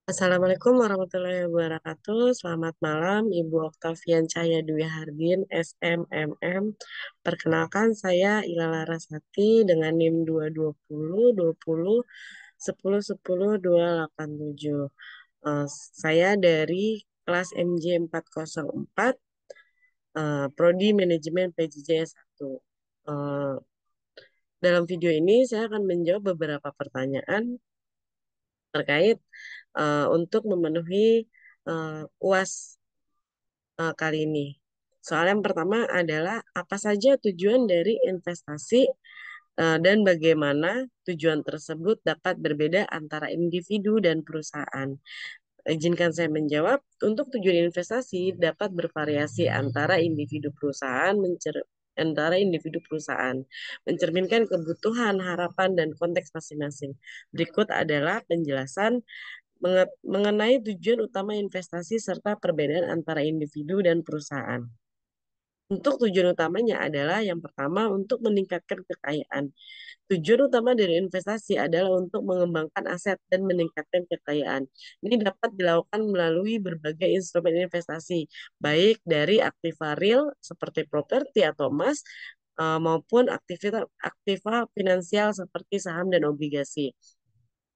Assalamualaikum warahmatullahi wabarakatuh. Selamat malam, Ibu Oktavian Cahya Dwi Hardin, SMMM. Perkenalkan, saya Ila Larasati dengan NIM 220 20 10 10 287. Eh, saya dari kelas MJ 404, Prodi Manajemen PJJ S1. Eh, Dalam video ini saya akan menjawab beberapa pertanyaan terkait untuk memenuhi UAS kali ini. Soal yang pertama adalah apa saja tujuan dari investasi dan bagaimana tujuan tersebut dapat berbeda antara individu dan perusahaan. Izinkan saya menjawab, untuk tujuan investasi dapat bervariasi antara individu perusahaan, mencerminkan kebutuhan, harapan, dan konteks masing-masing. Berikut adalah penjelasan mengenai tujuan utama investasi serta perbedaan antara individu dan perusahaan. Untuk tujuan utamanya adalah yang pertama untuk meningkatkan kekayaan. Tujuan utama dari investasi adalah untuk mengembangkan aset dan meningkatkan kekayaan. Ini dapat dilakukan melalui berbagai instrumen investasi, baik dari aktiva real seperti properti atau emas, maupun aktiva finansial seperti saham dan obligasi.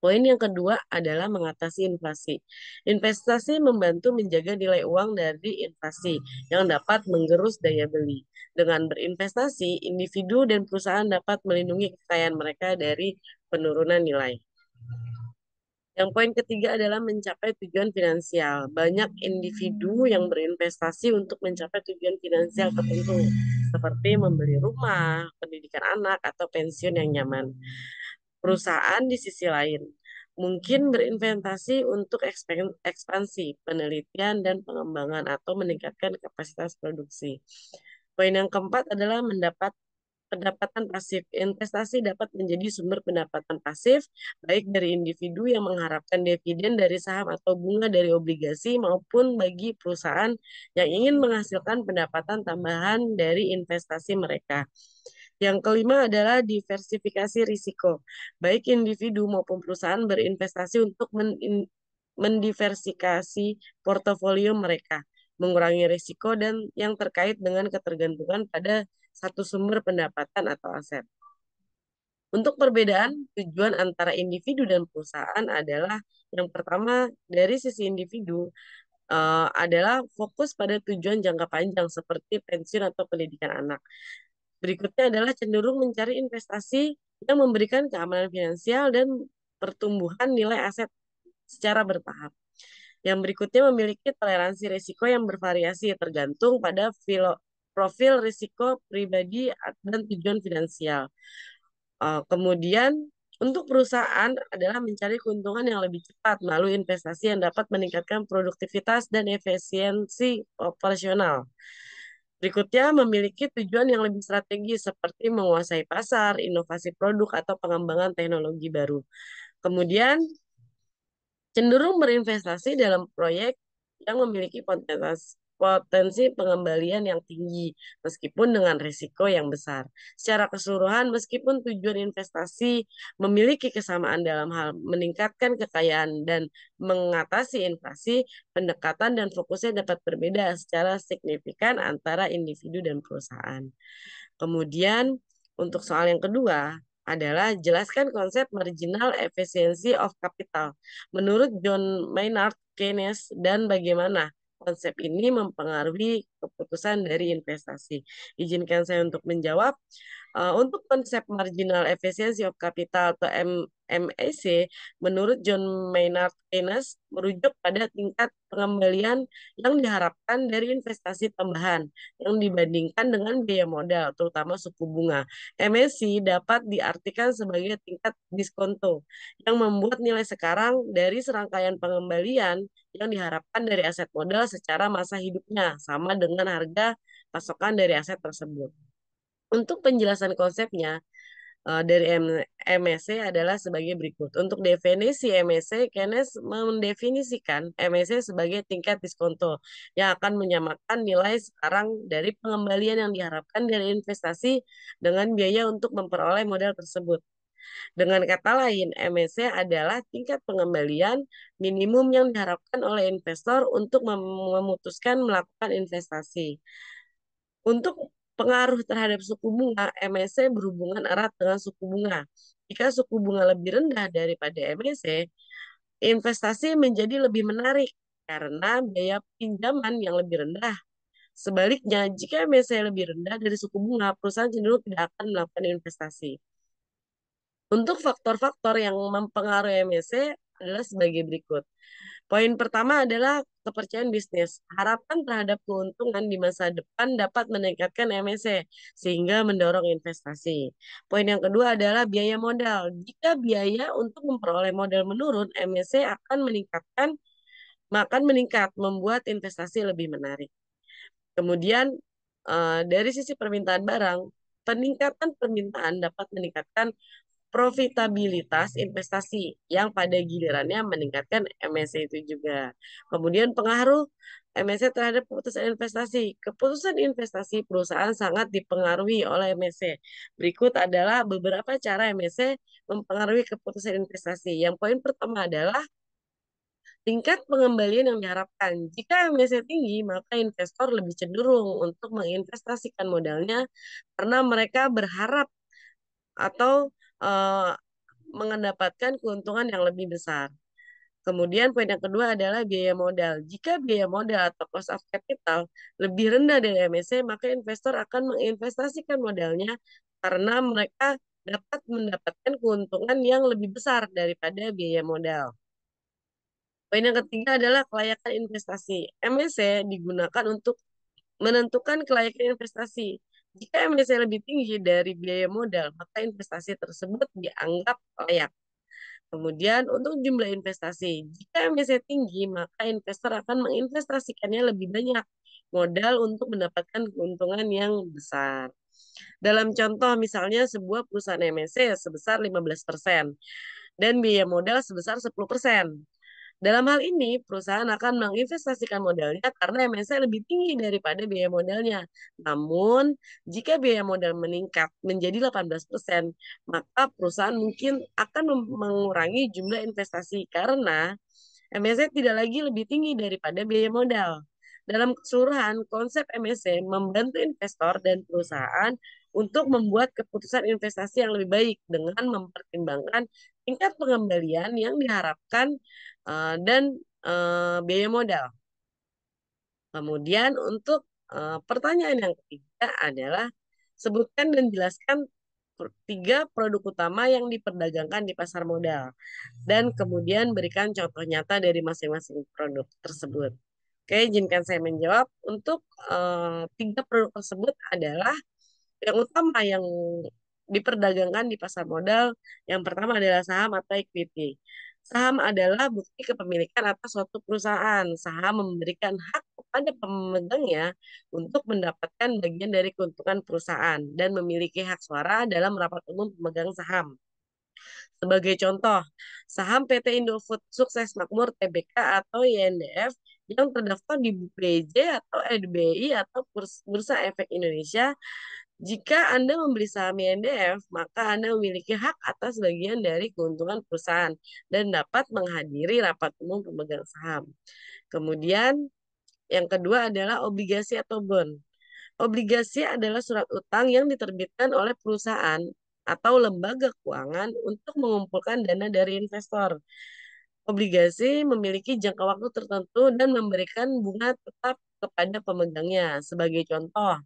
Poin yang kedua adalah mengatasi inflasi. Investasi membantu menjaga nilai uang dari inflasi yang dapat menggerus daya beli. Dengan berinvestasi, individu dan perusahaan dapat melindungi kekayaan mereka dari penurunan nilai. Yang poin ketiga adalah mencapai tujuan finansial. Banyak individu yang berinvestasi untuk mencapai tujuan finansial tertentu, seperti membeli rumah, pendidikan anak, atau pensiun yang nyaman. Perusahaan di sisi lain mungkin berinvestasi untuk ekspansi, penelitian, dan pengembangan atau meningkatkan kapasitas produksi. Poin yang keempat adalah pendapatan pasif. Investasi dapat menjadi sumber pendapatan pasif, baik dari individu yang mengharapkan dividen dari saham atau bunga dari obligasi, maupun bagi perusahaan yang ingin menghasilkan pendapatan tambahan dari investasi mereka. Yang kelima adalah diversifikasi risiko. Baik individu maupun perusahaan berinvestasi untuk mendiversifikasi portofolio mereka, mengurangi risiko dan yang terkait dengan ketergantungan pada satu sumber pendapatan atau aset. Untuk perbedaan tujuan antara individu dan perusahaan adalah yang pertama dari sisi individu adalah fokus pada tujuan jangka panjang seperti pensiun atau pendidikan anak. Berikutnya adalah cenderung mencari investasi yang memberikan keamanan finansial dan pertumbuhan nilai aset secara bertahap. Yang berikutnya memiliki toleransi risiko yang bervariasi tergantung pada profil risiko pribadi dan tujuan finansial. Kemudian untuk perusahaan adalah mencari keuntungan yang lebih cepat melalui investasi yang dapat meningkatkan produktivitas dan efisiensi operasional. Berikutnya memiliki tujuan yang lebih strategis seperti menguasai pasar, inovasi produk, atau pengembangan teknologi baru. Kemudian cenderung berinvestasi dalam proyek yang memiliki potensi pengembalian yang tinggi, meskipun dengan risiko yang besar. Secara keseluruhan, meskipun tujuan investasi memiliki kesamaan dalam hal meningkatkan kekayaan dan mengatasi inflasi, pendekatan dan fokusnya dapat berbeda secara signifikan antara individu dan perusahaan. Kemudian, untuk soal yang kedua, adalah jelaskan konsep marginal efficiency of capital menurut John Maynard Keynes dan bagaimana konsep ini mempengaruhi keputusan dari investasi. Izinkan saya untuk menjawab. Untuk konsep marginal efficiency of capital atau MAC, menurut John Maynard Keynes, merujuk pada tingkat pengembalian yang diharapkan dari investasi tambahan yang dibandingkan dengan biaya modal, terutama suku bunga. MAC dapat diartikan sebagai tingkat diskonto yang membuat nilai sekarang dari serangkaian pengembalian yang diharapkan dari aset modal secara masa hidupnya sama dengan harga pasokan dari aset tersebut. Untuk penjelasan konsepnya dari MSC adalah sebagai berikut. Untuk definisi MSC, Keynes mendefinisikan MSC sebagai tingkat diskonto yang akan menyamakan nilai sekarang dari pengembalian yang diharapkan dari investasi dengan biaya untuk memperoleh modal tersebut. Dengan kata lain, MSC adalah tingkat pengembalian minimum yang diharapkan oleh investor untuk memutuskan melakukan investasi. Untuk pengaruh terhadap suku bunga, MSC berhubungan erat dengan suku bunga. Jika suku bunga lebih rendah daripada MSC, investasi menjadi lebih menarik karena biaya pinjaman yang lebih rendah. Sebaliknya, jika MSC lebih rendah dari suku bunga, perusahaan cenderung tidak akan melakukan investasi. Untuk faktor-faktor yang mempengaruhi MSC adalah sebagai berikut. Poin pertama adalah kepercayaan bisnis. Harapan terhadap keuntungan di masa depan dapat meningkatkan MSC sehingga mendorong investasi. Poin yang kedua adalah biaya modal. Jika biaya untuk memperoleh modal menurun, MSC akan meningkat, membuat investasi lebih menarik. Kemudian dari sisi permintaan barang, peningkatan permintaan dapat meningkatkan profitabilitas investasi yang pada gilirannya meningkatkan MSC itu juga. Kemudian pengaruh MSC terhadap keputusan investasi. Keputusan investasi perusahaan sangat dipengaruhi oleh MSC. Berikut adalah beberapa cara MSC mempengaruhi keputusan investasi. Yang poin pertama adalah tingkat pengembalian yang diharapkan. Jika MSC tinggi, maka investor lebih cenderung untuk menginvestasikan modalnya karena mereka berharap atau eh, mendapatkan keuntungan yang lebih besar. Kemudian poin yang kedua adalah biaya modal. Jika biaya modal atau cost of capital lebih rendah dari MSC, maka investor akan menginvestasikan modalnya karena mereka dapat mendapatkan keuntungan yang lebih besar daripada biaya modal. Poin yang ketiga adalah kelayakan investasi. MSC digunakan untuk menentukan kelayakan investasi. Jika MSC lebih tinggi dari biaya modal, maka investasi tersebut dianggap layak. Kemudian untuk jumlah investasi, jika MSC tinggi, maka investor akan menginvestasikannya lebih banyak modal untuk mendapatkan keuntungan yang besar. Dalam contoh misalnya sebuah perusahaan MSC sebesar 15% dan biaya modal sebesar 10%. Dalam hal ini, perusahaan akan menginvestasikan modalnya karena MSC lebih tinggi daripada biaya modalnya. Namun, jika biaya modal meningkat menjadi 18%, maka perusahaan mungkin akan mengurangi jumlah investasi karena MSC tidak lagi lebih tinggi daripada biaya modal. Dalam keseluruhan, konsep MSC membantu investor dan perusahaan untuk membuat keputusan investasi yang lebih baik dengan mempertimbangkan tingkat pengembalian yang diharapkan dan biaya modal. Kemudian untuk pertanyaan yang ketiga adalah sebutkan dan jelaskan tiga produk utama yang diperdagangkan di pasar modal dan kemudian berikan contoh nyata dari masing-masing produk tersebut. Oke, izinkan saya menjawab. Untuk tiga produk tersebut adalah yang utama yang diperdagangkan di pasar modal. Yang pertama adalah saham atau equity. Saham adalah bukti kepemilikan atas suatu perusahaan. Saham memberikan hak kepada pemegangnya untuk mendapatkan bagian dari keuntungan perusahaan dan memiliki hak suara dalam rapat umum pemegang saham. Sebagai contoh, saham PT Indofood Sukses Makmur Tbk atau INDF yang terdaftar di BJ atau LBI atau Bursa Efek Indonesia. Jika Anda membeli saham INDF, maka Anda memiliki hak atas bagian dari keuntungan perusahaan dan dapat menghadiri rapat umum pemegang saham. Kemudian yang kedua adalah obligasi atau bond. Obligasi adalah surat utang yang diterbitkan oleh perusahaan atau lembaga keuangan untuk mengumpulkan dana dari investor. Obligasi memiliki jangka waktu tertentu dan memberikan bunga tetap kepada pemegangnya. Sebagai contoh,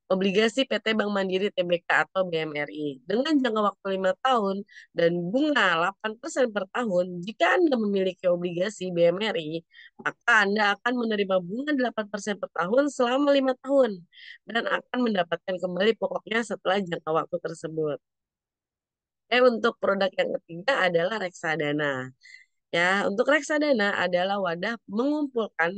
obligasi PT Bank Mandiri Tbk atau BMRI dengan jangka waktu 5 tahun dan bunga 8% per tahun. Jika Anda memiliki obligasi BMRI, maka Anda akan menerima bunga 8% per tahun selama 5 tahun dan akan mendapatkan kembali pokoknya setelah jangka waktu tersebut. Untuk produk yang ketiga adalah reksadana. Ya, untuk reksadana adalah wadah mengumpulkan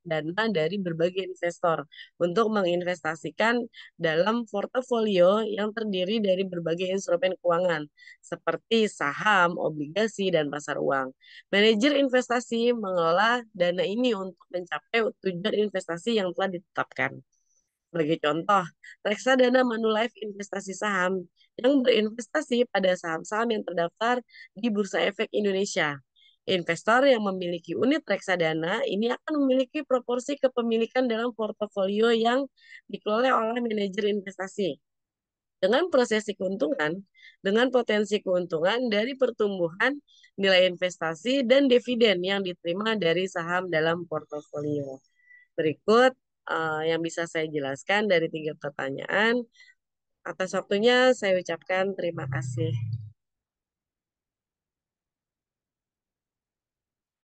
dana dari berbagai investor untuk menginvestasikan dalam portofolio yang terdiri dari berbagai instrumen keuangan seperti saham, obligasi, dan pasar uang. Manajer investasi mengelola dana ini untuk mencapai tujuan investasi yang telah ditetapkan. Sebagai contoh, reksadana Manulife Investasi Saham yang berinvestasi pada saham-saham yang terdaftar di Bursa Efek Indonesia. Investor yang memiliki unit reksadana ini akan memiliki proporsi kepemilikan dalam portofolio yang dikelola oleh manajer investasi. Dengan prosesi keuntungan, dengan potensi keuntungan dari pertumbuhan nilai investasi dan dividen yang diterima dari saham dalam portofolio. Berikut yang bisa saya jelaskan dari 3 pertanyaan. Atas waktunya saya ucapkan terima kasih.